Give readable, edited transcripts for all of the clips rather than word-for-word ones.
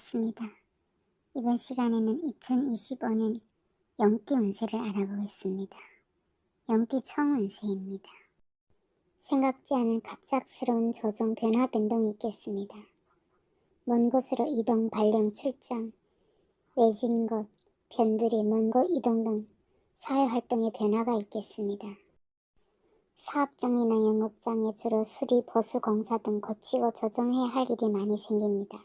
반갑습니다. 이번 시간에는 2025년 영띠 운세를 알아보겠습니다. 영띠 청운세입니다. 생각지 않은 갑작스러운 조정, 변화, 변동이 있겠습니다. 먼 곳으로 이동, 발령, 출장, 외진 곳, 변두리, 먼 곳 이동 등 사회활동의 변화가 있겠습니다. 사업장이나 영업장에 주로 수리, 보수, 공사 등 고치고 조정해야 할 일이 많이 생깁니다.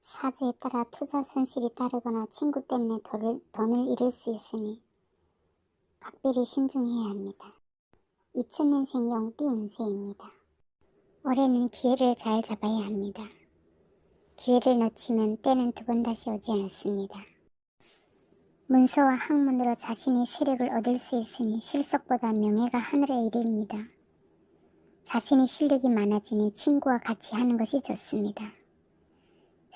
사주에 따라 투자 손실이 따르거나 친구 때문에 돈을 잃을 수 있으니 각별히 신중해야 합니다. 2000년생 영띠 운세입니다. 올해는 기회를 잘 잡아야 합니다. 기회를 놓치면 때는 두 번 다시 오지 않습니다. 문서와 학문으로 자신이 세력을 얻을 수 있으니 실속보다 명예가 하늘의 일입니다. 자신이 실력이 많아지니 친구와 같이 하는 것이 좋습니다.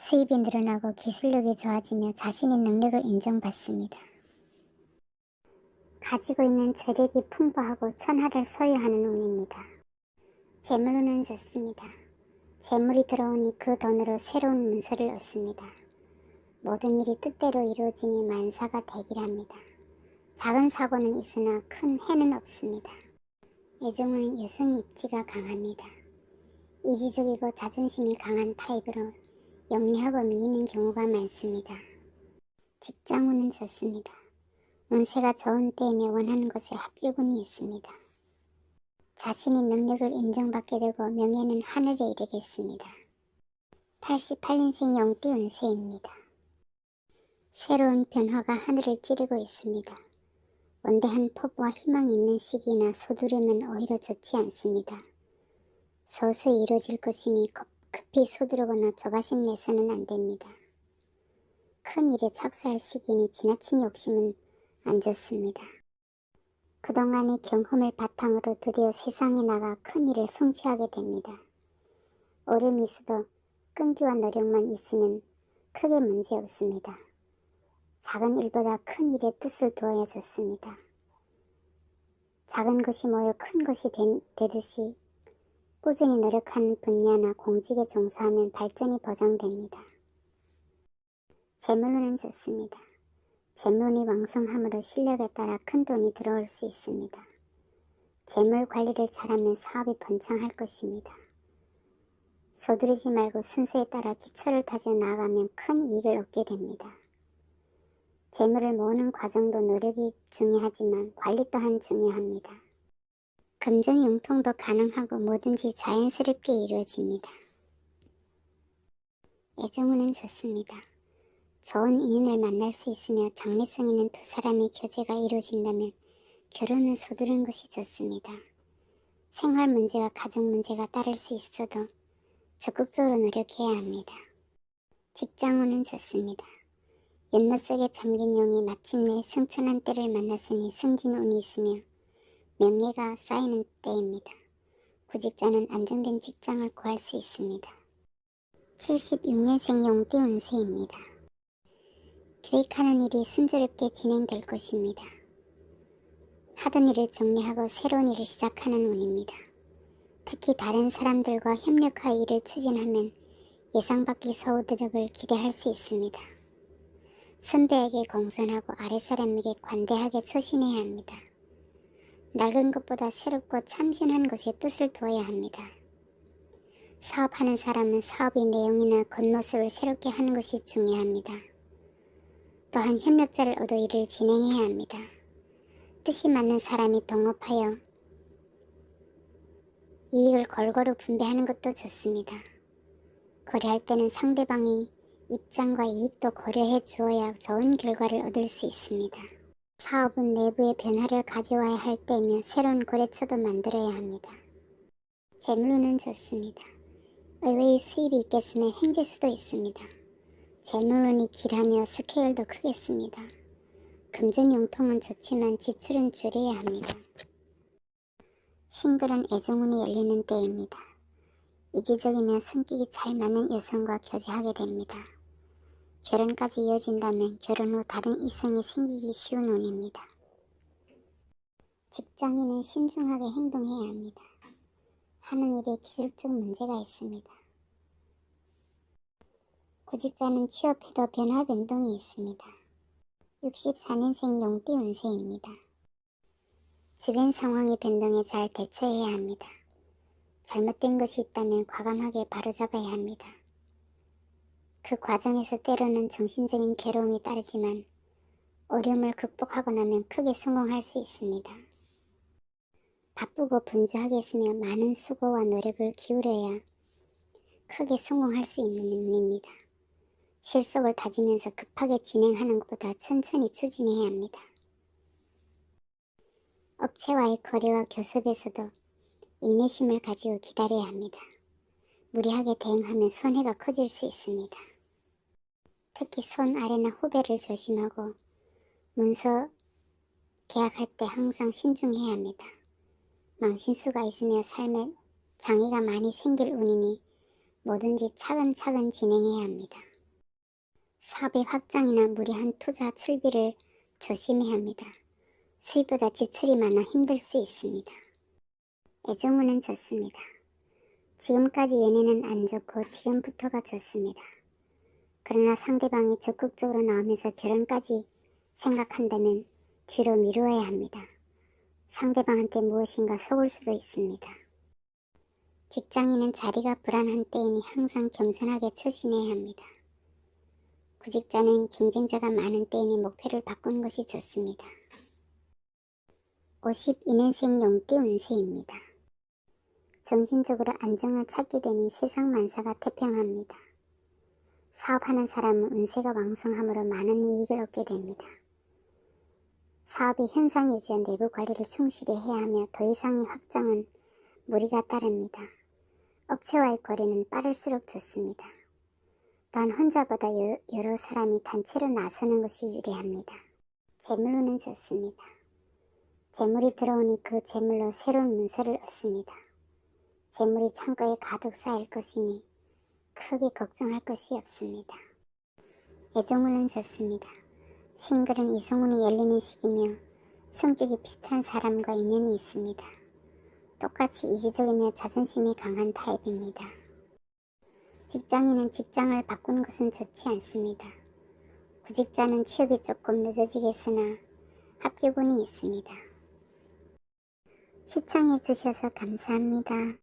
수입이 늘어나고 기술력이 좋아지며 자신의 능력을 인정받습니다. 가지고 있는 재력이 풍부하고 천하를 소유하는 운입니다. 재물운은 좋습니다. 재물이 들어오니 그 돈으로 새로운 문서를 얻습니다. 모든 일이 뜻대로 이루어지니 만사가 대기랍니다. 작은 사고는 있으나 큰 해는 없습니다. 애정운은 여성의 입지가 강합니다. 이지적이고 자존심이 강한 타입으로 영리하고 미인인 경우가 많습니다. 직장운은 좋습니다. 운세가 좋은 때이며 원하는 곳에 합격운이 있습니다. 자신의 능력을 인정받게 되고 명예는 하늘에 이르겠습니다. 88년생 영띠 운세입니다. 새로운 변화가 하늘을 찌르고 있습니다. 원대한 포부와 희망이 있는 시기나 서두르면 오히려 좋지 않습니다. 서서히 이루어질 것이니 급히 서두르거나 조바심 내서는 안됩니다. 큰 일에 착수할 시기니 지나친 욕심은 안 좋습니다. 그동안의 경험을 바탕으로 드디어 세상에 나가 큰 일을 성취하게 됩니다. 어려움이 있어도 끈기와 노력만 있으면 크게 문제 없습니다. 작은 일보다 큰 일에 뜻을 두어야 좋습니다. 작은 것이 모여 큰 것이 되듯이 꾸준히 노력하는 분야나 공직에 종사하면 발전이 보장됩니다. 재물운은 좋습니다. 재물운이 왕성함으로 실력에 따라 큰 돈이 들어올 수 있습니다. 재물 관리를 잘하면 사업이 번창할 것입니다. 서두르지 말고 순서에 따라 기초를 다져 나아가면 큰 이익을 얻게 됩니다. 재물을 모으는 과정도 노력이 중요하지만 관리 또한 중요합니다. 금전 융통도 가능하고 뭐든지 자연스럽게 이루어집니다. 애정운은 좋습니다. 좋은 인연을 만날 수 있으며 장래성 있는 두 사람의 교제가 이루어진다면 결혼은 서두르는 것이 좋습니다. 생활 문제와 가정 문제가 따를 수 있어도 적극적으로 노력해야 합니다. 직장운은 좋습니다. 연못 속에 잠긴 용이 마침내 승천한 때를 만났으니 승진운이 있으며 명예가 쌓이는 때입니다. 구직자는 안정된 직장을 구할 수 있습니다. 76년생 용띠 운세입니다. 계획하는 일이 순조롭게 진행될 것입니다. 하던 일을 정리하고 새로운 일을 시작하는 운입니다. 특히 다른 사람들과 협력하여 일을 추진하면 예상 밖의 소득을 기대할 수 있습니다. 선배에게 공손하고 아랫사람에게 관대하게 처신해야 합니다. 낡은 것보다 새롭고 참신한 것에 뜻을 두어야 합니다. 사업하는 사람은 사업의 내용이나 겉모습을 새롭게 하는 것이 중요합니다. 또한 협력자를 얻어 일을 진행해야 합니다. 뜻이 맞는 사람이 동업하여 이익을 골고루 분배하는 것도 좋습니다. 거래할 때는 상대방의 입장과 이익도 고려해 주어야 좋은 결과를 얻을 수 있습니다. 사업은 내부의 변화를 가져와야 할 때며 새로운 거래처도 만들어야 합니다. 재물운은 좋습니다. 의외의 수입이 있겠으며 횡재수도 있습니다. 재물운이 길하며 스케일도 크겠습니다. 금전 융통은 좋지만 지출은 줄여야 합니다. 싱글은 애정운이 열리는 때입니다. 이지적이며 성격이 잘 맞는 여성과 교제하게 됩니다. 결혼까지 이어진다면 결혼 후 다른 이성이 생기기 쉬운 운입니다. 직장인은 신중하게 행동해야 합니다. 하는 일에 기술적 문제가 있습니다. 구직자는 취업해도 변화 변동이 있습니다. 64년생 용띠 운세입니다. 주변 상황의 변동에 잘 대처해야 합니다. 잘못된 것이 있다면 과감하게 바로잡아야 합니다. 그 과정에서 때로는 정신적인 괴로움이 따르지만 어려움을 극복하고 나면 크게 성공할 수 있습니다. 바쁘고 분주하게 있으며 많은 수고와 노력을 기울여야 크게 성공할 수 있는 운입니다. 실속을 다지면서 급하게 진행하는 것보다 천천히 추진해야 합니다. 업체와의 거래와 교섭에서도 인내심을 가지고 기다려야 합니다. 무리하게 대응하면 손해가 커질 수 있습니다. 특히 손 아래나 후배를 조심하고 문서 계약할 때 항상 신중해야 합니다. 망신수가 있으며 삶에 장애가 많이 생길 운이니 뭐든지 차근차근 진행해야 합니다. 사업의 확장이나 무리한 투자 출비를 조심해야 합니다. 수입보다 지출이 많아 힘들 수 있습니다. 애정운은 좋습니다. 지금까지 연애는 안 좋고 지금부터가 좋습니다. 그러나 상대방이 적극적으로 나오면서 결혼까지 생각한다면 뒤로 미루어야 합니다. 상대방한테 무엇인가 속을 수도 있습니다. 직장인은 자리가 불안한 때이니 항상 겸손하게 처신해야 합니다. 구직자는 경쟁자가 많은 때이니 목표를 바꾸는 것이 좋습니다. 52년생 용띠 운세입니다. 정신적으로 안정을 찾게 되니 세상 만사가 태평합니다. 사업하는 사람은 운세가 왕성하므로 많은 이익을 얻게 됩니다. 사업의 현상 유지와 내부 관리를 충실히 해야 하며 더 이상의 확장은 무리가 따릅니다. 업체와의 거래는 빠를수록 좋습니다. 또한 혼자보다 여러 사람이 단체로 나서는 것이 유리합니다. 재물운은 좋습니다. 재물이 들어오니 그 재물로 새로운 문서를 얻습니다. 재물이 창고에 가득 쌓일 것이니 크게 걱정할 것이 없습니다. 애정운은 좋습니다. 싱글은 이성운이 열리는 시기며 성격이 비슷한 사람과 인연이 있습니다. 똑같이 이지적이며 자존심이 강한 타입입니다. 직장인은 직장을 바꾸는 것은 좋지 않습니다. 구직자는 취업이 조금 늦어지겠으나 합격운이 있습니다. 시청해 주셔서 감사합니다.